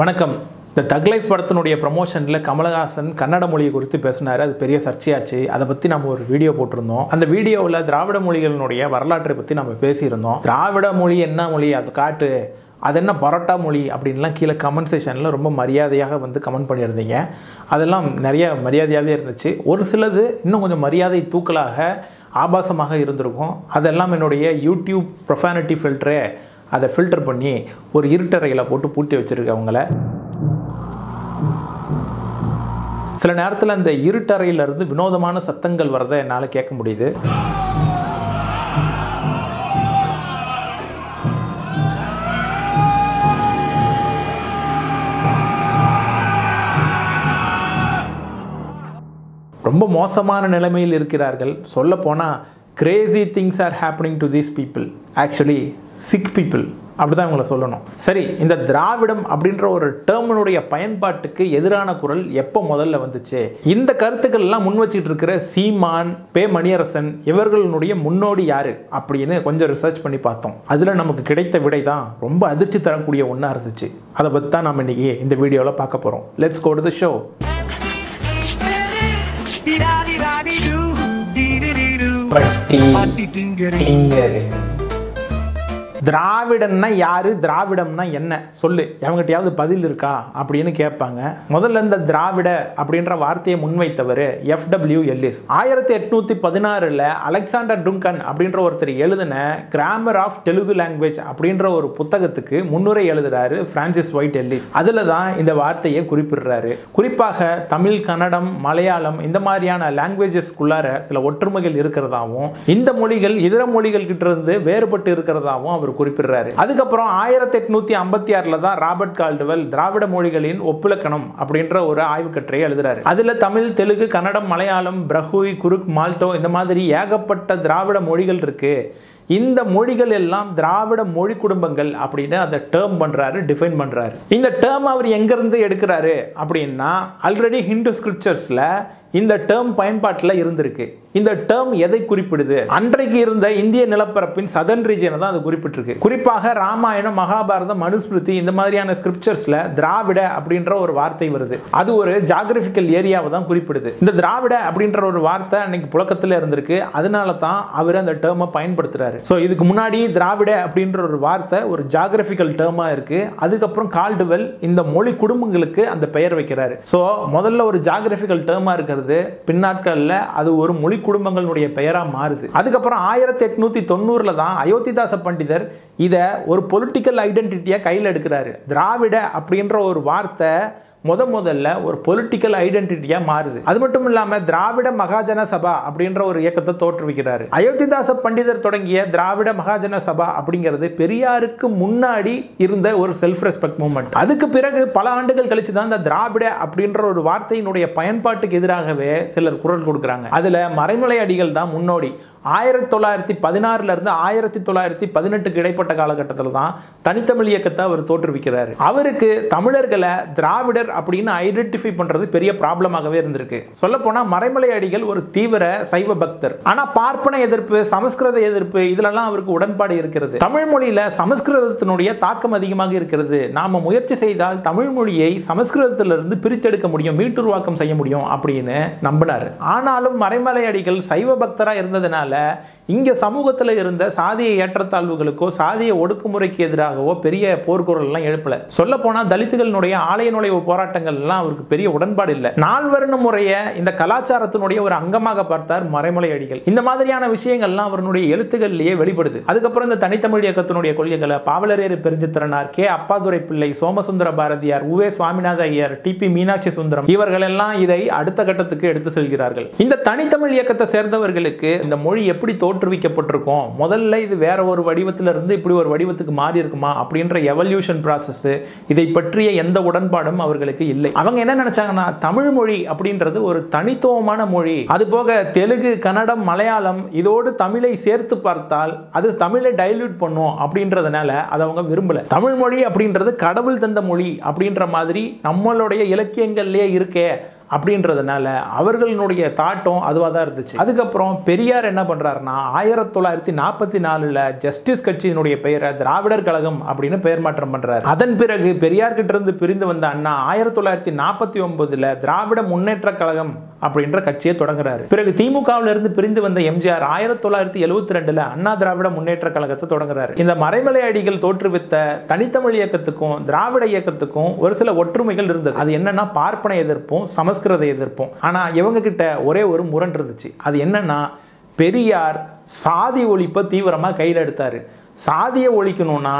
வணக்கம். இந்த தக் லைஃப் படத்தினுடைய ப்ரமோஷனில் கமலஹாசன் கன்னட மொழியை குறித்து பேசினார். அது பெரிய சர்ச்சையாச்சு. அதை பற்றி நம்ம ஒரு வீடியோ போட்டிருந்தோம். அந்த வீடியோவில் திராவிட மொழிகளினுடைய வரலாற்றை பற்றி நம்ம பேசியிருந்தோம். திராவிட மொழி என்ன மொழி, அது காட்டு, அது என்ன பரோட்டா மொழி அப்படின்லாம் கீழே கமெண்ட் செக்ஷனில் ரொம்ப மரியாதையாக கமெண்ட் பண்ணியிருந்தீங்க. அதெல்லாம் நிறைய மரியாதையாகவே இருந்துச்சு. ஒரு சிலது இன்னும் கொஞ்சம் மரியாதை தூக்கலாக ஆபாசமாக இருந்திருக்கும். அதெல்லாம் என்னுடைய யூடியூப் ப்ரொஃபானிட்டி ஃபில்டரே அதை ஃபில்டர் பண்ணி ஒரு இருட்டறையில் போட்டு பூட்டி வச்சுருக்கவங்கள. சில நேரத்தில் அந்த இருட்டறையிலிருந்து வினோதமான சத்தங்கள் வரதை என்னால் கேட்க முடியுது. ரொம்ப மோசமான நிலைமையில் இருக்கிறார்கள். சொல்லப்போனால் crazy things are happening to these people, actually sick people அப்படி தான் இவங்களை சொல்லணும். சரி, இந்த திராவிடம் அப்படின்ற ஒரு டேர்மினுடைய பயன்பாட்டுக்கு எதிரான குரல் எப்போ முதல்ல வந்துச்சு? இந்த கருத்துக்கள் எல்லாம் முன் வச்சுக்கிட்டு இருக்கிற சீமான், பே மணியரசன் இவர்களுடைய முன்னோடி யாரு அப்படின்னு கொஞ்சம் ரிசர்ச் பண்ணி பார்த்தோம். அதில் நமக்கு கிடைத்த விடை தான் ரொம்ப அதிர்ச்சி தரக்கூடிய ஒன்றா இருந்துச்சு. அதை பற்றி தான் நம்ம இன்னைக்கு இந்த வீடியோவில் பார்க்க போகிறோம். Let's go to the show. திராவிடன்னா யாரு, திராவிடம்னா என்ன சொல்லு, எவங்கிட்டையாவது பதில் இருக்கா அப்படின்னு கேட்பாங்க. முதல்ல இந்த திராவிட அப்படின்ற வார்த்தையை முன்வைத்தவர் FW எல்லிஸ். 1816 அலெக்சாண்டர் டுங்கன் அப்படின்ற ஒருத்தர் எழுதின கிராமர் ஆஃப் தெலுங்கு லாங்குவேஜ் அப்படின்ற ஒரு புத்தகத்துக்கு முன்னுரை எழுதுறாரு பிரான்சிஸ் ஒயிட் எல்லிஸ். அதுல தான் இந்த வார்த்தையை குறிப்பிடுறாரு. குறிப்பாக தமிழ், கன்னடம், மலையாளம் இந்த மாதிரியான லாங்குவேஜஸ்க்குள்ளார சில ஒற்றுமைகள் இருக்கிறதாவும், இந்த மொழிகள் இதர மொழிகள் கிட்ட இருந்து வேறுபட்டு இருக்கிறதாவும் அவர் குறிப்பிடுறாரு. அதுக்கப்புறம் 1856 தான் ராபர்ட் கால்டுவெல் திராவிட மொழிகளின் ஒப்புலக்கணம் அப்படின்ற ஒரு ஆய்வு கட்டுரை எழுதுறாரு. அதுல தமிழ், தெலுங்கு, கன்னடம், மலையாளம், பிரஹுய், குருக், மால்டோ இந்த மாதிரி ஏகப்பட்ட திராவிட மொழிகள் இருக்கு. இந்த மொழிகள் எல்லாம் திராவிட மொழி குடும்பங்கள் அப்படின்னு அதை டேர்ம் பண்றாரு, டிஃபைன் பண்றாரு. இந்த டேர்ம் அவர் எங்கிருந்து எடுக்கிறாரு அப்படின்னா, ஆல்ரெடி ஹிந்து ஸ்கிரிப்சர்ஸ்ல இந்த டேர்ம் பயன்பாட்டில் இருந்திருக்கு. இந்த டேர்ம் எதை குறிப்பிடுது? அன்றைக்கு இருந்த இந்திய நிலப்பரப்பின் சதர்ன் ரீஜனை தான் அது குறிப்பிட்டிருக்கு. குறிப்பாக ராமாயணம், மகாபாரதம், மனுஸ்மிருதி இந்த மாதிரியான ஸ்கிரிப்சர்ஸ்ல திராவிட அப்படின்ற ஒரு வார்த்தை வருது. அது ஒரு ஜியோகிராபிக்கல் ஏரியாவை தான் குறிப்பிடுது. இந்த திராவிட அப்படின்ற ஒரு வார்த்தை அன்னைக்கு புழக்கத்தில் இருந்திருக்கு. அதனால தான் அவர் அந்த டேர்மை பயன்படுத்துறாரு. ஸோ இதுக்கு முன்னாடி திராவிட அப்படின்ற ஒரு வார்த்தை ஒரு ஜியோகிராபிக்கல் டேர்மா இருக்கு. அதுக்கப்புறம் கால்டுவெல் இந்த மொழி குடும்பங்களுக்கு அந்த பெயர் வைக்கிறாரு. ஸோ முதல்ல ஒரு ஜியோகிராபிக்கல் டேர்மா இருக்கிறது, பின்னாட்களில் அது ஒரு மொழி குடும்பங்களுடைய பெயரா மாறுது. அதுக்கப்புறம் 1890 தான் அயோத்திதாச பண்டிதர் இதை ஒரு பொலிட்டிக்கல் ஐடென்டிட்டியா கையில் எடுக்கிறாரு. திராவிட அப்படின்ற ஒரு வார்த்தை முதல்ல ஒரு பொலிட்டிக்கல் ஐடென்டிட்டியா மாறுது. அது மட்டும் இல்லாம திராவிட மகாஜன சபா அப்படின்ற ஒரு இயக்கத்தை தோற்றுவிக்கிறாரு. அயோத்திதாச பண்டிதர் தொடங்கிய திராவிட மகாஜன சபா அப்படிங்கிறது பெரியாருக்கு முன்னாடி இருந்த ஒரு செல்ஃப் ரெஸ்பெக்ட் மூவ்மெண்ட். அதுக்கு பிறகு பல ஆண்டுகள் கழிச்சு தான் இந்த திராவிட அப்படின்ற ஒரு வார்த்தையினுடைய பயன்பாட்டுக்கு எதிராகவே சிலர் குரல் கொடுக்குறாங்க. அதுல மறைமலை அடிகள் தான் முன்னோடி. 1916 இருந்து 1918 இடைப்பட்ட காலகட்டத்தில் தான் தனித்தமிழ் இயக்கத்தை அவர் தோற்றுவிக்கிறார். அவருக்கு தமிழர்களை திராவிடர் அப்படின்னு ஐடென்டிஃபை பண்றது பெரிய ப்ராப்ளமாகவே இருந்திருக்கு. சொல்ல போனா மறைமலை அடிகள் ஒரு தீவிர சைவ பக்தர். ஆனா பார்ப்பன எதிர்ப்பு, சமஸ்கிருத எதிர்ப்பு இதுலெல்லாம் அவருக்கு உடன்பாடு இருக்கிறது. தமிழ் மொழியில சமஸ்கிருதத்தினுடைய தாக்கம் அதிகமாக இருக்கிறது. நாம முயற்சி செய்தால் தமிழ் மொழியை சமஸ்கிருதத்திலிருந்து பிரித்தெடுக்க முடியும், மீட்டுருவாக்கம் செய்ய முடியும் அப்படின்னு நம்பினார். ஆனாலும் மறைமலை அடிகள் சைவ பக்தரா இருந்ததுனால இங்க சமூகத்தில் இருந்த சாதிய ஏற்றத்தாழ்வுகளுக்கோ சாதிய ஒடுக்குமுறைக்கு எதிராகவோ பெரிய போர்க்குரல் எல்லாம் எழுப்பல. சொல்ல போனா தலித்துகளுடைய ஆலய நுழைவு போராட்டங்கள் எல்லாம் அவருக்கு பெரிய உடன்பாடு இல்லை. நால்வர்ண முறைய இந்த கலாச்சாரத்தினுடைய ஒரு அங்கமாக பார்த்தார் மறைமலை அடிகள். இந்த மாதிரியான விஷயங்கள்லாம் அவருடைய எழுத்துக்கள்லேயே வெளிப்படுது. அதுக்கப்புறம் இந்த தனித்தமிழ் இயக்கத்தினுடைய கொள்கைகளை பாவலரேறு பெருஞ்சித்திரனார், கே அப்பாதுரை பிள்ளை, சோமசுந்தர பாரதியார், உவே சுவாமிநாத ஐயர், டிபி மீனாட்சி சுந்தரம் இவர்கள் எல்லாம் இதை அடுத்த கட்டத்துக்கு எடுத்து செல்கிறார்கள். இந்த தனித்தமிழ் இயக்கத்தை சேர்ந்தவர்களுக்கு இந்த மொழி எப்படி தோற்றுவிக்கப்பட்டிருக்கும், முதல்ல இது வேற ஒரு வடிவத்தில் இருந்து இப்படி ஒரு வடிவத்துக்கு மாறி இருக்குமா அப்படின்ற எவல்யூஷன் ப்ராசஸ், இதை பற்றிய எந்த உடன்பாடும் அவர்களுக்கு இல்லை. அவங்க என்ன நினைச்சாங்கன்னா, தமிழ் மொழி அப்படின்றது ஒரு தனித்துவமான மொழி, அது போக தெலுங்கு, கன்னடம், மலையாளம் இதோடு தமிழை சேர்த்து பார்த்தால் அது தமிழை டைல்யூட் பண்ணும் அப்படின்றதுனால அதை அவங்க விரும்பல. தமிழ் மொழி அப்படின்றது கடவுள் தந்த மொழி அப்படின்ற மாதிரி நம்மளுடைய இலக்கியங்கள்லேயே இருக்கே அப்படின்றதுனால அவர்களுடைய தாட்டம் அதுவாக தான் இருந்துச்சு. அதுக்கப்புறம் பெரியார் என்ன பண்ணுறாருன்னா 1944 ஜஸ்டிஸ் கட்சியினுடைய பெயரை திராவிடர் கழகம் அப்படின்னு பெயர் மாற்றம் பண்ணுறாரு. அதன் பிறகு பெரியார் கிட்ட இருந்து பிரிந்து வந்த அண்ணா 1949 திராவிட முன்னேற்ற கழகம் அப்படின்ற கட்சியை தொடங்குறாரு. பிறகு திமுகவில் இருந்து பிரிந்து வந்த எம்ஜிஆர் 1972 அண்ணா திராவிட முன்னேற்ற கழகத்தை தொடங்குறாரு. இந்த மறைமலை அடிகள் தோற்றுவித்த தனித்தமிழ் இயக்கத்துக்கும் திராவிட இயக்கத்துக்கும் ஒரு சில ஒற்றுமைகள் இருந்தது. அது என்னன்னா பார்ப்பன எதிர்ப்பும் சமஸ்கிருத எதிர்ப்பும். ஆனா இவங்க கிட்ட ஒரே ஒரு முரண் இருந்துச்சு. அது என்னன்னா பெரியார் சாதி ஒழிப்பை தீவிரமா கையில் எடுத்தாரு. சாதியை ஒழிக்கணும்னா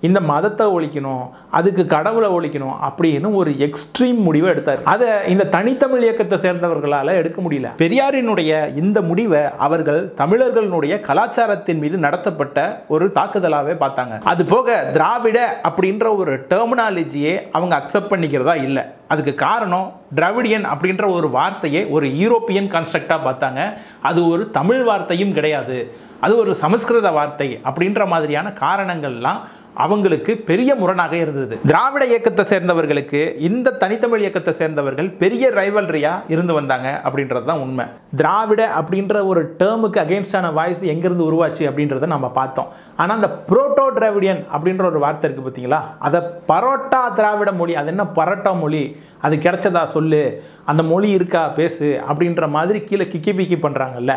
இந்த மதத்தை ஒழிக்கணும், அதுக்கு கடவுளை ஒழிக்கணும் அப்படின்னு ஒரு எக்ஸ்ட்ரீம் முடிவை எடுத்தார். அதை இந்த தனித்தமிழ் இயக்கத்தை சேர்ந்தவர்களால் எடுக்க முடியல. பெரியாரினுடைய இந்த முடிவை அவர்கள் தமிழர்களுடைய கலாச்சாரத்தின் மீது நடத்தப்பட்ட ஒரு தாக்குதலாகவே பார்த்தாங்க. அது போக திராவிட அப்படின்ற ஒரு டெர்மினாலஜியே அவங்க அக்செப்ட் பண்ணிக்கிறதா இல்லை. அதுக்கு காரணம் டிராவிடியன் அப்படின்ற ஒரு வார்த்தையை ஒரு யூரோப்பியன் கான்ஸ்ட்ரக்டாக பார்த்தாங்க. அது ஒரு தமிழ் வார்த்தையும் கிடையாது, அது ஒரு சமஸ்கிருத வார்த்தை அப்படின்ற மாதிரியான காரணங்கள்லாம் அவங்களுக்கு பெரிய முரணாக இருந்தது. திராவிட இயக்கத்தை சேர்ந்தவர்களுக்கு இந்த தனித்தமிழ் இயக்கத்தை சேர்ந்தவர்கள் பெரிய ரைவல்ரியா இருந்து வந்தாங்க அப்படின்றது தான் உண்மை. திராவிட அப்படின்ற ஒரு டேர்முக்கு அகேன்ஸ்டான வாய்ஸ் எங்கிருந்து உருவாச்சு அப்படின்றத நம்ம பார்த்தோம். ஆனால் அந்த புரோட்டோ டிராவிடியன் அப்படின்ற ஒரு வார்த்தை இருக்கு பார்த்தீங்களா, அதை பரோட்டா திராவிட மொழி, அது என்ன பரோட்டா மொழி, அது கிடைச்சதா சொல்லு, அந்த மொழி இருக்கா பேசு அப்படின்ற மாதிரி கீழே கிக்கி பிக்கி பண்ணுறாங்கல்ல.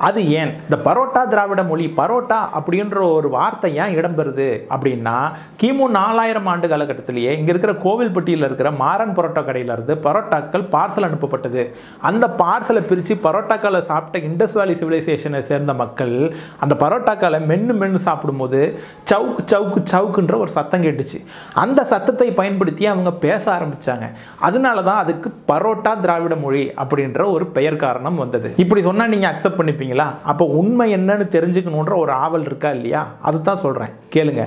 அது ஏன் இந்த பரோட்டா திராவிட மொழி, பரோட்டா அப்படின்ற ஒரு வார்த்தை ஏன் இடம்பெறுது அப்படின்னா, கிமு 4000 ஆண்டு காலகட்டத்திலேயே இங்கே இருக்கிற கோவில்பட்டியில் இருக்கிற மாறன் பரோட்டா கடையிலிருந்து பரோட்டாக்கள் பார்சல் அனுப்பப்பட்டது. அந்த பார்சலை பிரித்து பரோட்டாக்களை சாப்பிட்ட இண்டஸ் வேலி சிவிலைசேஷனை சேர்ந்த மக்கள் அந்த பரோட்டாக்களை மென்று சாப்பிடும்போது சவுக்கு சவுக்கு சவுக்குன்ற ஒரு சத்தம் கேட்டுச்சு. அந்த சத்தத்தை பயன்படுத்தி அவங்க பேச ஆரம்பித்தாங்க. அதனால தான் அதுக்கு பரோட்டா திராவிட மொழி அப்படின்ற ஒரு பெயர் காரணம் வந்தது. இப்படி சொன்னால் நீங்கள் அக்செப்ட் பண்ணிப்பீங்க. அப்போ உண்மை என்னன்னு தெரிஞ்சுக்கணுன்ற ஒரு ஆவல் இருக்கா இல்லையா? அதுதான் சொல்றேன், கேளுங்க.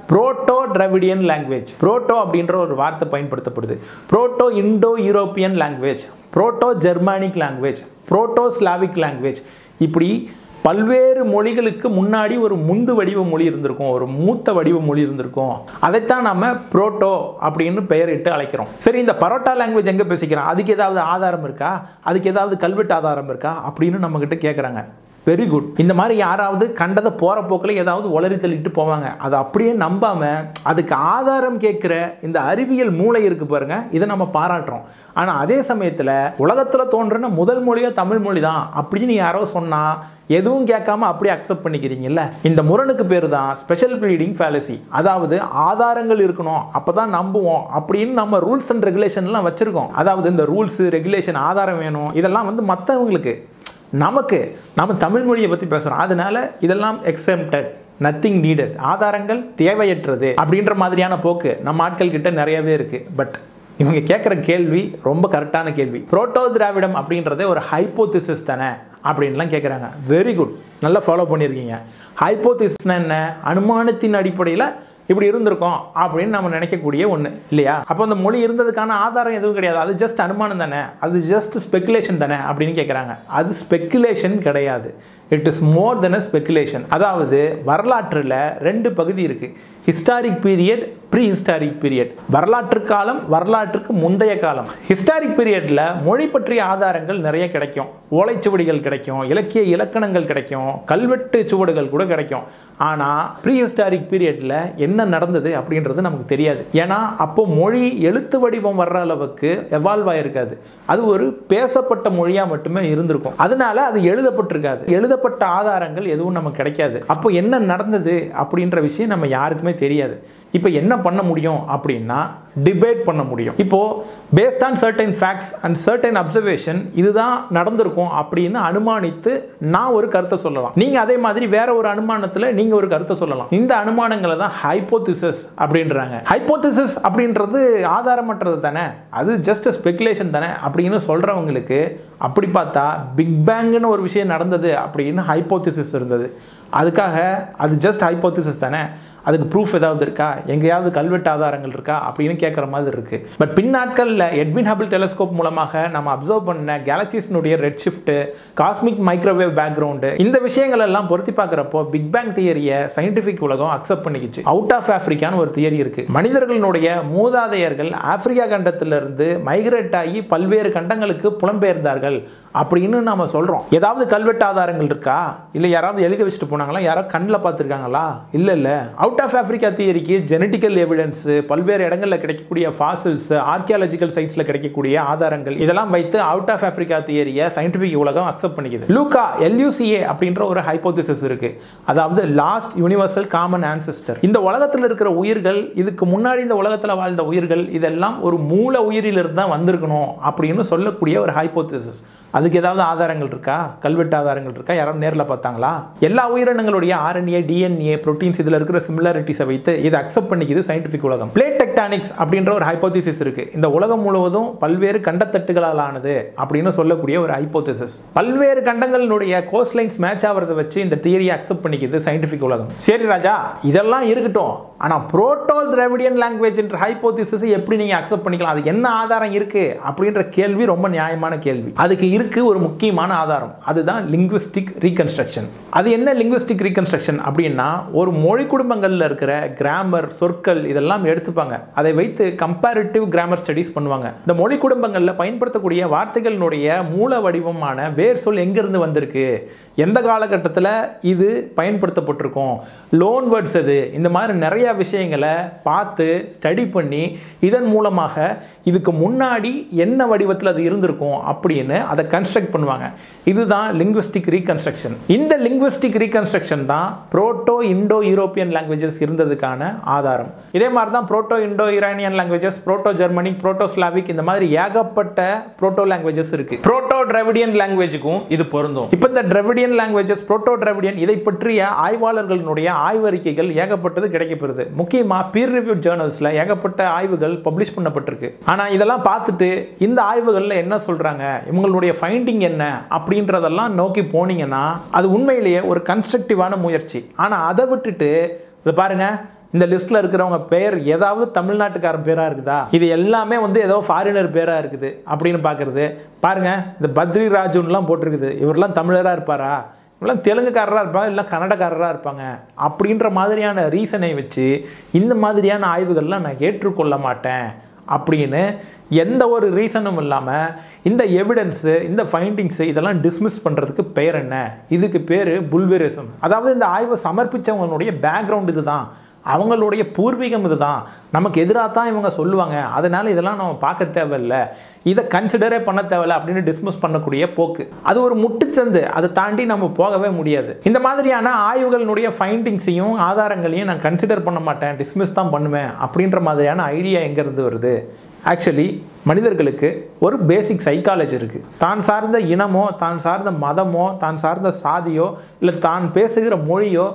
புரோட்டோ டிராவிடியன் லாங்குவேஜ், புரோட்டோ அப்படின்ற ஒரு வார்த்தை பயன்படுத்தப்படுது. Proto Indo European language, proto Germanic language, proto Slavic language, இப்படி பல்வேறு மொழிகளுக்கு முன்னாடி ஒரு முந்து வடிவ மொழி இருந்திருக்கும், ஒரு மூத்த வடிவ மொழி இருந்திருக்கும். அதைத்தான் நம்ம புரோட்டோ அப்படின்னு பெயரிட்டு அழைக்கிறோம். சரி, இந்த பரோட்டா லாங்குவேஜ் எங்கே பேசிக்கிறோம், அதுக்கு ஏதாவது ஆதாரம் இருக்கா, அதுக்கு ஏதாவது கல்வெட்டு ஆதாரம் இருக்கா அப்படின்னு நம்மக்கிட்ட கேட்குறாங்க. Very good. இந்த மாதிரி யாராவது கண்டதை போகிற போக்கில் ஏதாவது உளறி தள்ளிட்டு போவாங்க. அதை அப்படியே நம்பாமல் அதுக்கு ஆதாரம் கேட்குற இந்த அறிவியல் மூளை இருக்குது பாருங்க, இதை நம்ம பாராட்டுறோம். ஆனால் அதே சமயத்தில் உலகத்தில் தோன்றின முதல் மொழியாக தமிழ் மொழி தான் அப்படின்னு யாரோ சொன்னால் எதுவும் கேட்காம அப்படியே அக்செப்ட் பண்ணிக்கிறீங்கல்ல. இந்த முரணுக்கு பேர் தான் ஸ்பெஷல் ப்ளீடிங் ஃபேலசி. அதாவது ஆதாரங்கள் இருக்கணும் அப்போ தான் நம்புவோம் அப்படின்னு நம்ம ரூல்ஸ் அண்ட் ரெகுலேஷன்லாம் வச்சுருக்கோம். அதாவது இந்த ரூல்ஸு ரெகுலேஷன் ஆதாரம் வேணும், இதெல்லாம் வந்து மற்றவங்களுக்கு, நமக்கு நம்ம தமிழ் மொழியை பற்றி பேசுகிறோம். அதனால இதெல்லாம் எக்ஸெப்டட், நத்திங் நீடட், ஆதாரங்கள் தேவையற்றது அப்படின்ற மாதிரியான போக்கு நம்ம ஆட்கள் கிட்ட நிறையவே இருக்குது. பட் இவங்க கேட்குற கேள்வி ரொம்ப கரெக்டான கேள்வி. புரோட்டோ திராவிடம் அப்படின்றதே ஒரு ஹைப்போதிசிஸ் தானே அப்படின்லாம் கேட்குறாங்க. வெரி குட், நல்லா ஃபாலோ பண்ணியிருக்கீங்க. ஹைப்போதிசிஸ்னா என்ன? அனுமானத்தின் அடிப்படையில் இப்படி இருந்திருக்கும் அப்படின்னு நம்ம நினைக்கக்கூடிய ஒன்று இல்லையா? அப்போ அந்த மொழி இருந்ததுக்கான ஆதாரம் எதுவும் கிடையாது, அது ஜஸ்ட் அனுமானம் தானே, அது ஜஸ்ட் ஸ்பெக்குலேஷன் தானே அப்படின்னு கேட்குறாங்க. அது ஸ்பெக்குலேஷன் கிடையாது, it is more than a speculation. அதாவது வரலாற்றில் ரெண்டு பகுதி இருக்குது, historic period, pre historic period. வரலாற்று காலம், வரலாற்றுக்கு முந்தைய காலம். ஹிஸ்டாரிக் பீரியடில் மொழி பற்றிய ஆதாரங்கள் நிறைய கிடைக்கும், ஓலைச்சுவடிகள் கிடைக்கும், இலக்கிய இலக்கணங்கள் கிடைக்கும், கல்வெட்டு சுவடுகள் கூட கிடைக்கும். ஆனால் ப்ரீ ஹிஸ்டாரிக் பீரியடில் என்ன நடந்தது அப்படின்றது நமக்கு தெரியாது. ஏன்னா அப்போ மொழி எழுத்து வடிவம் வர்ற அளவுக்கு எவால்வ் ஆகிருக்காது, அது ஒரு பேசப்பட்ட மொழியாக மட்டுமே இருந்திருக்கும். அதனால அது எழுதப்பட்டிருக்காது, எழுதப்பட்ட ஆதாரங்கள் எதுவும் நமக்கு கிடைக்காது. அப்போ என்ன நடந்தது அப்படின்ற விஷயம் நம்ம யாருக்குமே தெரியாது. இப்போ என்ன பண்ண முடியும் அப்படின்னா டிபேட் பண்ண முடியும். இப்போ based on certain facts and certain observation இதுதான் நடந்திருக்கும் அப்படின்னு அனுமானித்து நான் ஒரு கருத்தை சொல்லலாம், நீங்க அதே மாதிரி வேற ஒரு அனுமானத்தில் நீங்க ஒரு கருத்தை சொல்லலாம். இந்த அனுமானங்களை தான் ஹைப்போதிசிஸ் அப்படின்றாங்க. ஹைப்போதிசிஸ் அப்படின்றது ஆதாரமற்றது தானே, அது ஜஸ்ட் ஸ்பெகுலேஷன் தானே அப்படின்னு சொல்றவங்களுக்கு அப்படி பார்த்தா பிக் பேங்னு ஒரு விஷயம் நடந்தது அப்படின்னு ஹைப்போதிசிஸ் இருந்தது. அதுக்காக அது ஜஸ்ட் ஹைப்போதிசிஸ் தானே, அதுக்கு ப்ரூஃப் ஏதாவது இருக்கா, எங்கேயாவது கல்வெட்டு ஆதாரங்கள் இருக்கா அப்படின்னு கேட்குற மாதிரி இருக்குது. பட் பின்னாட்களில் எட்வின் ஹபிள் டெலஸ்கோப் மூலமாக நம்ம அப்சர்வ் பண்ண கேலக்சிஸ்னுடைய red shift, cosmic microwave background, இந்த விஷயங்கள் எல்லாம் பொருத்தி பார்க்குறப்போ பிக் பேங் தியரியை சயின்டிஃபிக் உலகம் அக்செப்ட் பண்ணிக்கிச்சு. அவுட் ஆஃப் ஆஃப்ரிக்கான்னு ஒரு தியரி இருக்குது. மனிதர்களுடைய மூதாதையர்கள் ஆப்பிரிக்கா கண்டத்திலிருந்து மைக்ரேட் ஆகி பல்வேறு கண்டங்களுக்கு புலம்பெயர்ந்தார்கள் அப்படின்னு நாம சொல்கிறோம். ஏதாவது கல்வெட்டு ஆதாரங்கள் இருக்கா, இல்லை யாராவது எழுதி வச்சுட்டு போனாங்களா, யாராவது கண்ணில் பார்த்துருக்காங்களா? இல்லை. அவுட் ஆஃப் ஆஃப்ரிக்கா தியரிக்கு ஜெனட்டிக்கல் எவிடன்ஸ், பல்வேறு இடங்களில் கிடைக்கக்கூடிய ஃபாசில்ஸ், ஆர்கியாலஜிக்கல் சைட்ஸில் கிடைக்கக்கூடிய ஆதாரங்கள், இதெல்லாம் வைத்து அவுட் ஆஃப் ஆஃப்ரிக்கா தியரியை சயின்டிஃபிக் உலகம் அக்செப்ட் பண்ணிக்குது. லூகா LUCA அப்படின்ற ஒரு ஹைப்போதிசிஸ் இருக்கு. அதாவது லாஸ்ட் யூனிவர்சல் காமன் ஆன்செஸ்டர். இந்த உலகத்தில் இருக்கிற உயிர்கள், இதுக்கு முன்னாடி இந்த உலகத்தில் வாழ்ந்த உயிர்கள், இதெல்லாம் ஒரு மூல உயிரிலிருந்து தான் வந்திருக்கணும் அப்படின்னு சொல்லக்கூடிய ஒரு ஹைப்போதிசிஸ். அதுக்கு ஏதாவது ஆதாரங்கள் இருக்கா, கல்வெட்டு ஆதாரங்கள் இருக்கா, யாராவது நேரில் பார்த்தாங்களா? எல்லா உயிரினங்களுடைய RNA, DNA, புரோட்டீன்ஸ் இதில் இருக்கிற சிமிலாரிட்டிஸை வைத்து இதை அக்செப்ட் பண்ணிக்குது சயின்டிஃபிக் உலகம். பிளேட் டெக்டானிக்ஸ் அப்படின்ற ஒரு ஹைப்போதிசிஸ் இருக்கு. இந்த உலகம் முழுவதும் பல்வேறு கண்டத்தட்டுகளால் ஆனது அப்படின்னு சொல்லக்கூடிய ஒரு ஹைப்போதிசிஸ். பல்வேறு கண்டங்களினுடைய கோஸ்ட் லைன்ஸ் மேட்ச் ஆகிறத வச்சு இந்த தியரியை அக்செப்ட் பண்ணிக்குது சயின்டிஃபிக் உலகம். சரி ராஜா, இதெல்லாம் இருக்கட்டும், ஆனால் புரோட்டோ திராவிடியன் லாங்குவேஜ் என்ற ஹைப்போதிசிஸ் எப்படி நீங்கள் அக்செப்ட் பண்ணிக்கலாம், அதுக்கு என்ன ஆதாரம் இருக்கு அப்படின்ற கேள்வி ரொம்ப நியாயமான கேள்வி. அதுக்கு இருக்கு ஒரு முக்கியமான ஆதாரம், அதுதான் லிங்குவிஸ்டிக் ரீகன்ஸ்ட்ரக்ஷன். அது என்ன லிங்குவிஸ்டிக் ரீகன்ஸ்ட்ரக்ஷன் அப்படின்னா, ஒரு மொழி குடும்பங்களில் இருக்கிற கிராமர், சொற்கள் இதெல்லாம் எடுத்துப்பாங்க. அதை வைத்து கம்பேரிட்டிவ் கிராமர் ஸ்டடிஸ் பண்ணுவாங்க. இந்த மொழி குடும்பங்களில் பயன்படுத்தக்கூடிய வார்த்தைகளினுடைய மூல வடிவமான வேர் சொல் எங்கிருந்து வந்திருக்கு, எந்த காலகட்டத்தில் இது பயன்படுத்தப்பட்டிருக்கும், லோன் வேர்ட்ஸ் எது, இந்த மாதிரி நிறைய விஷயங்களை பார்த்து ஸ்டடி பண்ணி இதன் மூலமாக இதுக்கு முன்னாடி என்ன வடிவத்தில் அது இருந்திருக்கும் அப்படின்னு அதை கன்ஸ்ட்ரக்ட் பண்ணுவாங்க. இதுதான் லிங்குவிஸ்டிக் ரீகன்ஸ்ட்ரக்ஷன். இந்த லிங்குவிஸ்டிக் ரீகன்ஸ்ட்ரக்ஷன் தான் புரோட்டோ இண்டோ யூரோப்பியன் லாங்குவேஜஸ் இருந்ததுக்கான ஆதாரம். இதே மாதிரி தான் proto Indo Iranian languages, proto Germanic, proto Slavic, இந்த மாதிரி ஏகப்பட்ட புரோட்டோ லாங்குவேஜஸ் இருக்கு. புரோட்டோ டிராவிடியன் லாங்குவேஜுக்கும் இது பொருந்தும். இப்போ இந்த டிராவிடியன் லாங்குவேஜஸ், புரோட்டோ டிராவிடியன், இதை பற்றிய ஆய்வாளர்களுடைய ஆய்வறிக்கைகள் ஏகப்பட்டது கிடைக்கப்பெறுது. முக்கியமா பீர் ரிவ்யூட் ஜர்னல்ஸ்ல ஏகப்பட்ட ஆய்வுகள் பப்ளிஷ் பண்ணப்பட்டிருக்கு. ஆனா இதெல்லாம் பார்த்துட்டு இந்த ஆய்வுகள்ல என்ன சொல்றாங்க, இவங்களுடைய ஃபைண்டிங் என்ன அப்படின்றதெல்லாம் நோக்கி போனீங்கன்னா அது உண்மையிலேயே ஒரு கன்ஸ்ட்ரக்டிவான முயற்சி. ஆனா அதை விட்டுட்டு இதை பாருங்க, இந்த லிஸ்ட்ல இருக்கிறவங்க பேர் ஏதாவது தமிழ்நாட்டுக்காரன் பேரா இருக்குதா, இது எல்லாமே ஏதோ ஃபாரினர் பேரா இருக்குது அப்படின்னு பாக்குறது. பாருங்க, இந்த பத்ரி ராஜுன்னுலாம் போட்டிருக்குது, இவரெல்லாம் தமிழரா இருப்பாரா, இவெல்லாம் தெலுங்குக்காரராக இருப்பாங்க, இல்லை கன்னடக்காரராக இருப்பாங்க அப்படின்ற மாதிரியான ரீசனை வச்சு இந்த மாதிரியான ஆய்வுகள்லாம் நான் ஏற்றுக்கொள்ள மாட்டேன் அப்படின்னு எந்த ஒரு ரீசனும் இல்லாமல் இந்த எவிடன்ஸு, இந்த ஃபைண்டிங்ஸு இதெல்லாம் டிஸ்மிஸ் பண்ணுறதுக்கு பேர் என்ன? இதுக்கு பேர் புல்வெரிசம். அதாவது இந்த ஆய்வை சமர்ப்பித்தவங்களுடைய பேக்ரவுண்ட் இதுதான், அவங்களுடைய பூர்வீகம் இதுதான், நமக்கு எதிராக தான் இவங்க சொல்லுவாங்க, அதனால் இதெல்லாம் நம்ம பார்க்க தேவையில்லை, இதை கன்சிடரே பண்ண தேவையில்லை அப்படின்னு டிஸ்மிஸ் பண்ணக்கூடிய போக்கு. அது ஒரு முட்டுச்சந்து, அதை தாண்டி நம்ம போகவே முடியாது. இந்த மாதிரியான ஆய்வுகளினுடைய ஃபைண்டிங்ஸையும் ஆதாரங்களையும் நான் கன்சிடர் பண்ண மாட்டேன், டிஸ்மிஸ் தான் பண்ணுவேன் அப்படின்ற மாதிரியான ஐடியா எங்கேருந்து வருது? ஆக்சுவலி மனிதர்களுக்கு ஒரு பேசிக் சைக்காலஜி இருக்குது. தான் சார்ந்த இனமோ, தான் சார்ந்த மதமோ, தான் சார்ந்த சாதியோ, இல்லை தான் பேசுகிற மொழியோ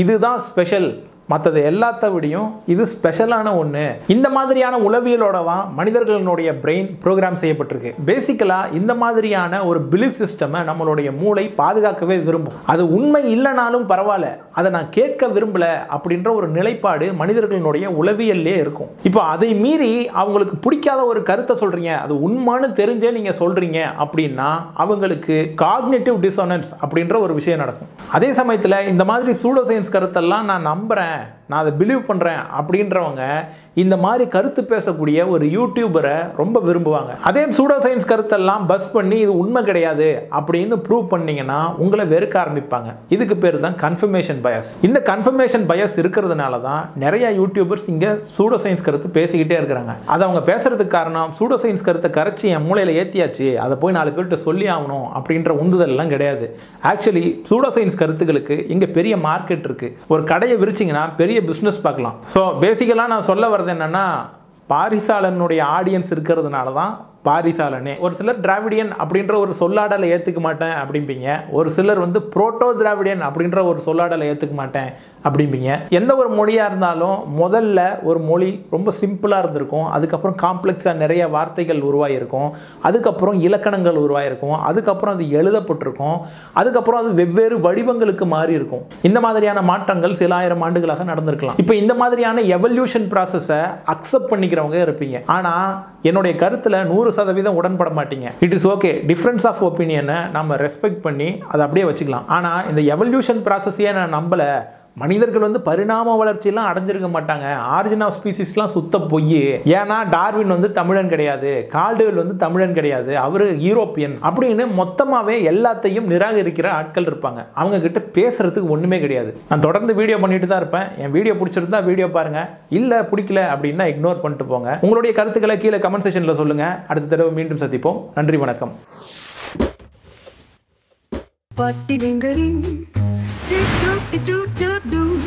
இதுதான் ஸ்பெஷல், மற்றது எல்லாத்த விடையும் இது ஸ்பெஷலான ஒன்று. இந்த மாதிரியான உளவியலோட தான் மனிதர்களுடைய பிரெயின் ப்ரோக்ராம் செய்யப்பட்டிருக்கு. பேசிக்கலாக இந்த மாதிரியான ஒரு பிலீஃப் சிஸ்டமை நம்மளுடைய மூளை பாதுகாக்கவே விரும்பும். அது உண்மை இல்லைனாலும் பரவாயில்ல, அதை நான் கேட்க விரும்பலை அப்படின்ற ஒரு நிலைப்பாடு மனிதர்களுடைய உளவியல்லே இருக்கும். இப்போ அதை மீறி அவங்களுக்கு பிடிக்காத ஒரு கருத்தை சொல்கிறீங்க, அது உண்மைன்னு தெரிஞ்சே நீங்கள் சொல்கிறீங்க அப்படின்னா அவங்களுக்கு காக்னிட்டிவ் டிசோனன்ஸ் அப்படின்ற ஒரு விஷயம் நடக்கும். அதே சமயத்தில் இந்த மாதிரி சூடோ சயின்ஸ் கருத்தெல்லாம் நான் நம்புகிறேன், நான் அதை பிலீவ் பண்ணுறேன் அப்படின்றவங்க இந்த மாதிரி கருத்து பேசக்கூடிய ஒரு யூடியூபரை ரொம்ப விரும்புவாங்க. அதே சூடோ சயின்ஸ் கருத்தெல்லாம் பஸ் பண்ணி இது உண்மை கிடையாது அப்படின்னு ப்ரூவ் பண்ணீங்கன்னா உங்களை வெறுக்க ஆரம்பிப்பாங்க. இதுக்கு பேர் தான் கன்ஃபர்மேஷன் பயஸ். இந்த கன்ஃபர்மேஷன் பயஸ் இருக்கிறதுனால தான் நிறைய யூடியூபர்ஸ் இங்கே சூடோ சயின்ஸ் கருத்து பேசிக்கிட்டே இருக்கிறாங்க. அதை அவங்க பேசுறதுக்கு காரணம் சூடோ சயின்ஸ் கருத்தை கரைச்சி என் மூளையில் ஏற்றியாச்சு, அதை போய் 4 பேர்கிட்ட சொல்லி ஆகணும் அப்படின்ற உந்துதல்லாம் கிடையாது. ஆக்சுவலி சூடோ சயின்ஸ் கருத்துக்களுக்கு இங்கே பெரிய மார்க்கெட் இருக்கு. ஒரு கடையை விரிச்சிங்கன்னா பெரிய பிஸ்னஸ் பார்க்கலாம். ஸோ பேசிக்கலாக நான் சொல்ல வர்றது என்னன்னா, பாரிசாலனுடைய ஆடியன்ஸ் இருக்கிறதுனால தான் பாரிசாலனே. ஒரு சிலர் திராவிடியன் அப்படின்ற ஒரு சொல்லாடலை ஏற்றுக்க மாட்டேன் அப்படிம்பீங்க. ஒரு சிலர் வந்து புரோட்டோ திராவிடியன் அப்படின்ற ஒரு சொல்லாடலை ஏற்றுக்க மாட்டேன் அப்படிம்பீங்க. எந்த ஒரு மொழியாக இருந்தாலும் முதல்ல ஒரு மொழி ரொம்ப சிம்பிளாக இருந்திருக்கும், அதுக்கப்புறம் காம்ப்ளெக்ஸாக நிறைய வார்த்தைகள் உருவாகிருக்கும், அதுக்கப்புறம் இலக்கணங்கள் உருவாகிருக்கும், அதுக்கப்புறம் அது எழுதப்பட்டிருக்கும், அதுக்கப்புறம் அது வெவ்வேறு வடிவங்களுக்கு மாறி இருக்கும். இந்த மாதிரியான மாற்றங்கள் சில ஆயிரம் ஆண்டுகளாக நடந்திருக்கலாம். இப்போ இந்த மாதிரியான எவல்யூஷன் ப்ராசஸை அக்செப்ட் பண்ணிக்கிறவங்க இருப்பீங்க. ஆனால் என்னுடைய கருத்தில் 100% உடன்பட மாட்டீங்க. It is okay, difference of ஒப்பீனியனை நம்ம ரெஸ்பெக்ட் பண்ணி அதை அப்படியே வச்சுக்கலாம். ஆனால் இந்த எவல்யூஷன் ப்ராசஸையே நான் நம்பலை, மனிதர்கள் வந்து பரிணாம வளர்ச்சியெல்லாம் அடைஞ்சிருக்க மாட்டாங்க, ஆரிஜின் ஆஃப் ஸ்பீசிஸ்லாம் சுத்த பொய், ஏன்னா டார்வின் வந்து தமிழன் கிடையாது, கால்டுவெல் வந்து தமிழன் கிடையாது, அவர் யூரோப்பியன் அப்படின்னு மொத்தமாகவே எல்லாத்தையும் நிராகரிக்கிற ஆட்கள் இருப்பாங்க. அவங்க கிட்ட பேசுறதுக்கு ஒன்றுமே கிடையாது. நான் தொடர்ந்து வீடியோ பண்ணிட்டு தான் இருப்பேன். என் வீடியோ பிடிச்சிருந்தா வீடியோ பாருங்க, இல்லை பிடிக்கல அப்படின்னா இக்னோர் பண்ணிட்டு போங்க. உங்களுடைய கருத்துக்களை கீழே கமெண்ட் செக்ஷனில் சொல்லுங்க. அடுத்த தடவை மீண்டும் சந்திப்போம். நன்றி, வணக்கம். What did you do?